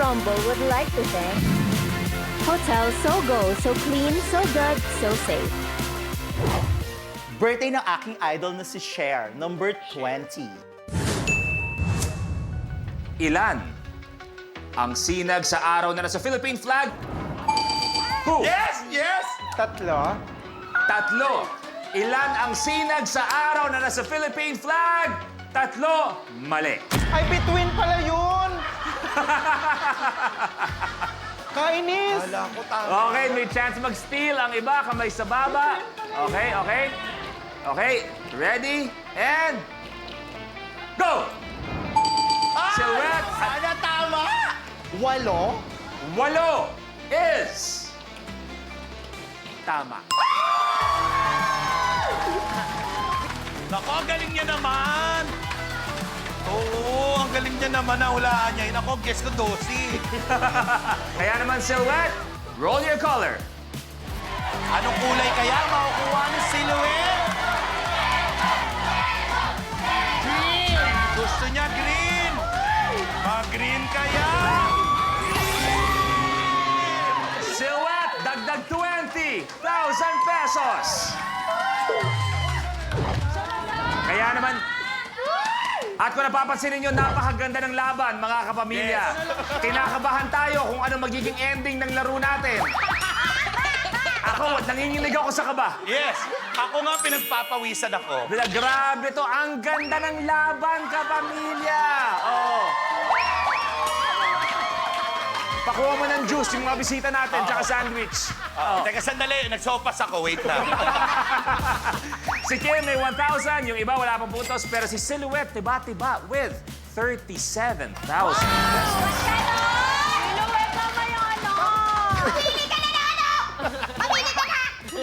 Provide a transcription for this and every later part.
Rumble would like to thank Hotel Sogo, so clean, so good, so safe. Birthday ng aking idol na si Cher, number 20. Ilan ang sinag sa araw na nasa Philippine flag? Who? Yes! Yes! Tatlo. Tatlo. Ilan ang sinag sa araw na nasa Philippine flag? Tatlo. Mali. Ay, between pala yun! Kainis! Wala ko tama. Okay, may chance mag-steal ang iba. Kamay sa baba. Okay, okay. Okay, ready? And... Go! Silhouette at Sana tama! Walo? 8 is... Tama. Nako, ang galing niya naman! Oo, ang galing niya naman. Nahulaan niya. Nako, guess ko 12. Kaya naman, Silhouette, roll your color. Anong kulay kaya makukuha ng silhouette? Green! Gusto niya green! Mag-green kaya! Silhouette, dagdag 20,000 pesos. Kaya naman, at kung napapansin ninyo, napakaganda ng laban, mga kapamilya. Kinakabahan tayo kung ano magiging ending ng laro natin. Ako, nanginginig ako sa kaba. Yes! Ako nga pinagpapawisan ako. Grabe to, ang ganda ng laban, kapamilya. Oh. Pakuha mo ng juice yung mga bisita natin, tsaka sandwich. Teka, sandali. Nagsopas ako. Wait lang. Si Kim may 1,000, yung iba wala pang puntos, pero si Silhouette tiba-tiba with 37,000 pesos.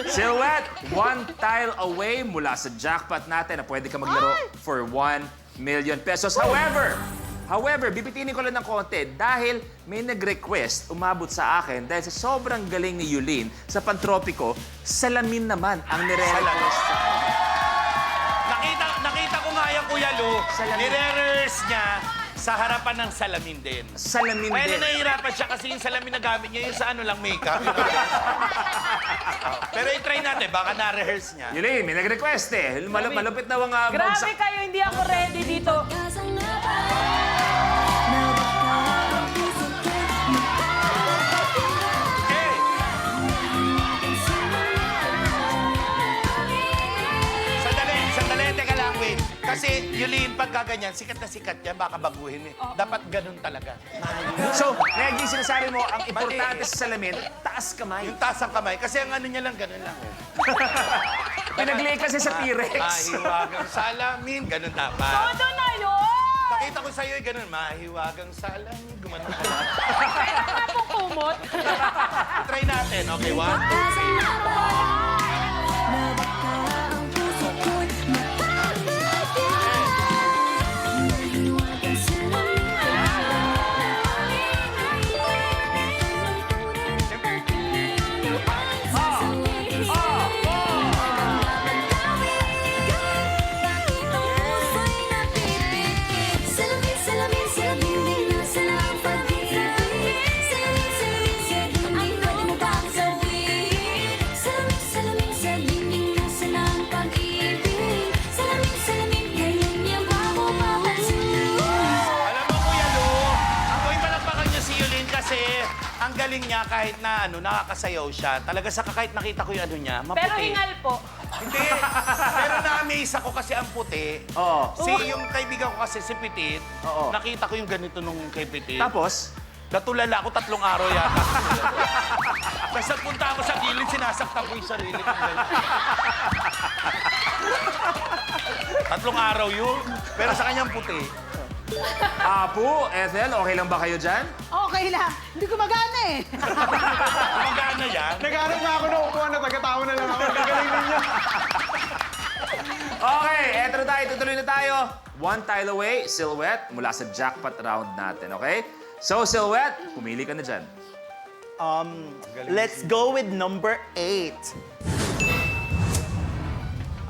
Silhouette, one tile away mula sa jackpot natin na pwede ka maglaro for 1 million pesos. However, bibitinin ko lang ng konti dahil may nag-request, umabot sa akin, dahil sa sobrang galing ni Yulin sa Pantropiko, salamin naman ang nire-request sa kanya. Nakita ko nga yan, Kuya Lu. Salamin. Nire-rehearse niya sa harapan ng salamin din. Salamin Kaya din. nahihirapan siya kasi yung salamin na gamit niya yung sa ano lang makeup. Pero i-try natin, baka na-rehearse niya. Yulin, may nag-request eh. Malupit na mga Grabe kayo, hindi ako ready dito. Okay. Sandali, teka lang, wait. Kasi Yulin, pagka ganyan, sikat na sikat yan, baka baguhin eh. Dapat ganun talaga. So, naging sinasabi mo, ang importante sa salamin, taas kamay. Yung taas ang kamay, kasi ang ano niya lang, ganun lang. Pinagli kasi sa T-Rex. Mahiwagang salamin, ganun dapat. Todo na yun! Nakita ko sa'yo, ganun, mahiwagang salamin, gumanon ka na. Kaya ka na pong kumot. Try natin, okay, 1, 2, 3. Alam mo, Kuya Lu, ako'y palakpakan niya si Yulin kasi ang galing niya kahit na nakakasayaw siya. Talaga sa kahit nakita ko yung ano niya, maputi. Pero hingal po. Hindi. Pero na-amaze ako kasi ang puti. Oo. Yung kaibigan ko kasi si Petit, Oo. nakita ko yung ganito nung kay Petit. Tapos, Natulala ako 3 araw yata. Tapos nagpunta ako sa gilid, sinasaktan ko yung sarili ko. 3 araw yun. Pero sa kanyang puti. Apo, Ethel, okay lang ba kayo dyan? Okay lang. Hindi ko magana eh. Magana yan. Naghanap nga ako ng upuan na taga-tao na lang ako. Gagaling ninyo. Okay, eto na tayo. Tutuloy na tayo. 1 tile away, Silhouette, mula sa jackpot round natin, okay? So, Silhouette, pumili ka na dyan. Let's go with number 8.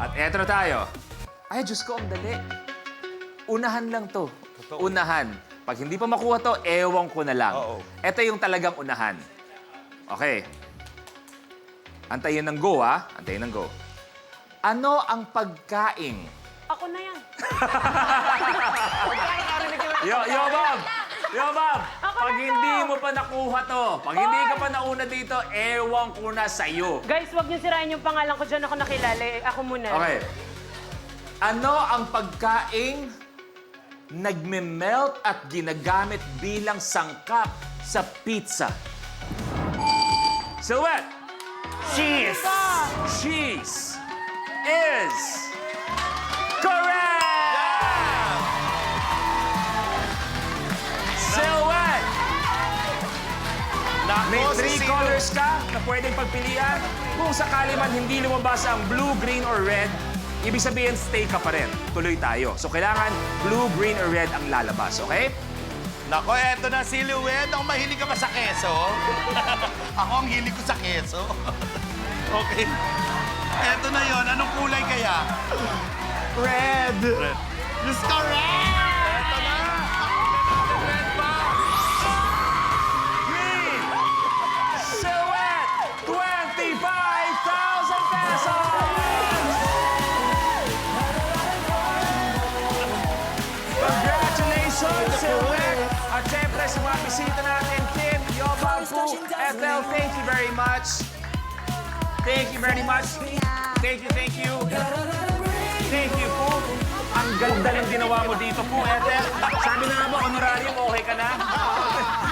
At eto na tayo. Ay, Diyos ko, ang dali. Unahan lang to. Unahan. Pag hindi pa makuha to, ewan ko na lang. Oo. Ito yung talagang unahan. Okay. Antayin ng go, ha? Antayin ng go. Ano ang pagkaing? Ako na yan. Yo, Bob! Yo, Bob! Ako Pag na to. hindi mo pa nakuha to, pag hindi ka pa nauna dito, ewan ko na sa'yo. Guys, wag niyo sirain yung pangalan ko. Diyan ako nakilala. Ako muna. Okay. Ano ang pagkaing nagme-melt at ginagamit bilang sangkap sa pizza? Silhouette! Cheese! Cheese is correct! Silhouette! May Nako, 3 si colors ka na pwedeng pagpilian. Kung sakali man hindi lumabas ang blue, green, or red, ibig sabihin stay ka pa rin. Tuloy tayo. So kailangan blue, green, or red ang lalabas, okay? Nako, eto na, Silhouette. Ang mahilig ka ba sa keso? Ako ang hilig ko sa keso. Okay. Eto na yon. Anong kulay kaya? Red! Diyos ko, red! Eto na! Red pa! Green! Silhouette! 25,000 pesos! Congratulations, Silhouette! At syempre sa mga bisita natin, Kim, Yoba, Poo, Ethel, thank you very much. Thank you very much. Thank you, thank you. Thank you, Poo. Ang ganda ng ginawa mo dito, Poo, Ethel. Sabi na nga ba, honorarium, okay ka na?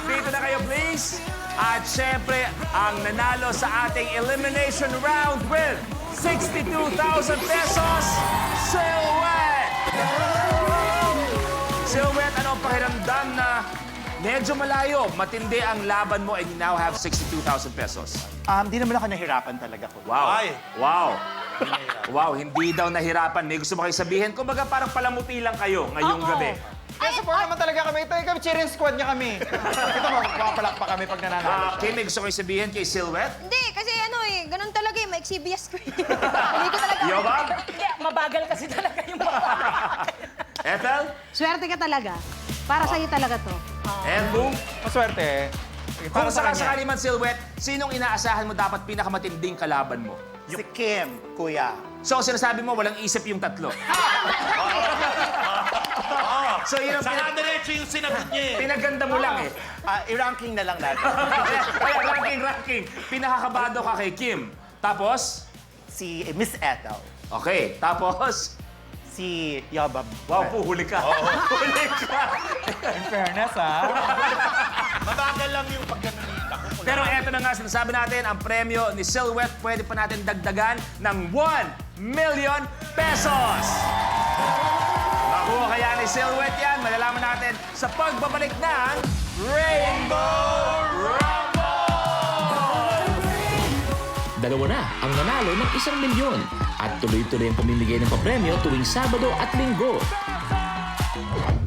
Dito na kayo, please. At syempre, ang nanalo sa ating elimination round with 62,000 pesos, Silhouette! Silhouette, ano ang pakiramdam na medyo malayo, matindi ang laban mo and you now have 62,000 pesos? Di naman ako nahirapan talaga ko. Wow. Ay. Wow. Wow, hindi daw nahirapan. May gusto mo kayo sabihin? Kumbaga parang palamuti lang kayo ngayong gabi. Kaya support naman talaga kami. Ito kami, cheering squad niya kami. Ito mo, papalakpak kami pag nananalo siya. Kim, may gusto kayo sabihin kay Silhouette? Hindi, kasi ganun talaga eh, ma-exhibias ko eh. Hindi ko talaga. Yoba? Hindi, mabagal kasi talaga yung baba. Ethel? Swerte ka talaga. Para sa'yo talaga to. And Boom? Maswerte. Kung sakasakali man, Silhouette, sinong inaasahan mo dapat pinakamatinding kalaban mo? Si Kim, kuya. So, sinasabi mo, walang isip yung tatlo. So, yun ang Saka diretso yung sinagot niya eh. pinaganda mo lang eh. I-ranking na lang natin. Kaya ranking. Pinakakabado ka kay Kim. Tapos? Si Miss Ethel. Okay, tapos? Si Yoba. Wow, po, huli ka. Huli ka. In fairness, ha? Mabagal lang yung pagganunita ko. Pero eto na nga, sinasabi natin, ang premyo ni Silhouette pwede pa natin dagdagan ng 1 million pesos. Makuha kaya ni Silhouette yan, malalaman natin sa pagbabalik ng Rainbow Rumble! Dalawa na ang nanalo ng 1 milyon at tuloy-tuloy ang pamimigay ng papremyo tuwing Sabado at Linggo.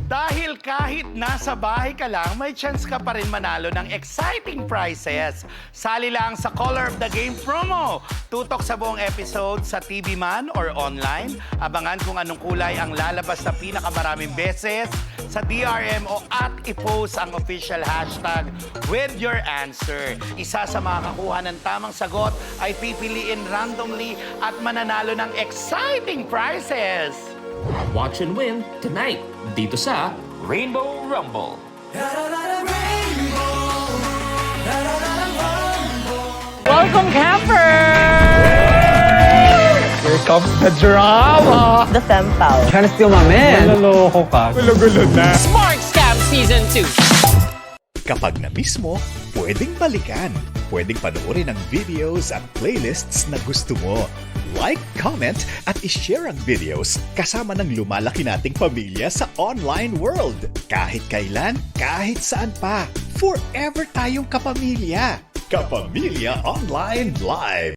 Dahil kahit nasa bahay ka lang, may chance ka pa rin manalo ng exciting prizes. Sali lang sa Color of the Game promo. Tutok sa buong episode sa TV man or online. Abangan kung anong kulay ang lalabas na pinakamaraming beses sa DRM o at i-post ang official hashtag with your answer. Isa sa makakakuha ng tamang sagot ay pipiliin randomly at mananalo ng exciting prizes. Watch and win tonight dito sa Rainbow Rumble. Welcome, camper! Here comes the drama! The fem pal. Trying to steal my man. Naloloko ka. Gulo-gulo na. Smart Scam Season 2. Kapag na-miss mo, pwedeng balikan. Pwedeng panoorin ang videos at playlists na gusto mo. Like, comment, at ishare ang videos kasama ng lumalaki nating pamilya sa online world. Kahit kailan, kahit saan pa. Forever tayong kapamilya. Kapamilya Online Live.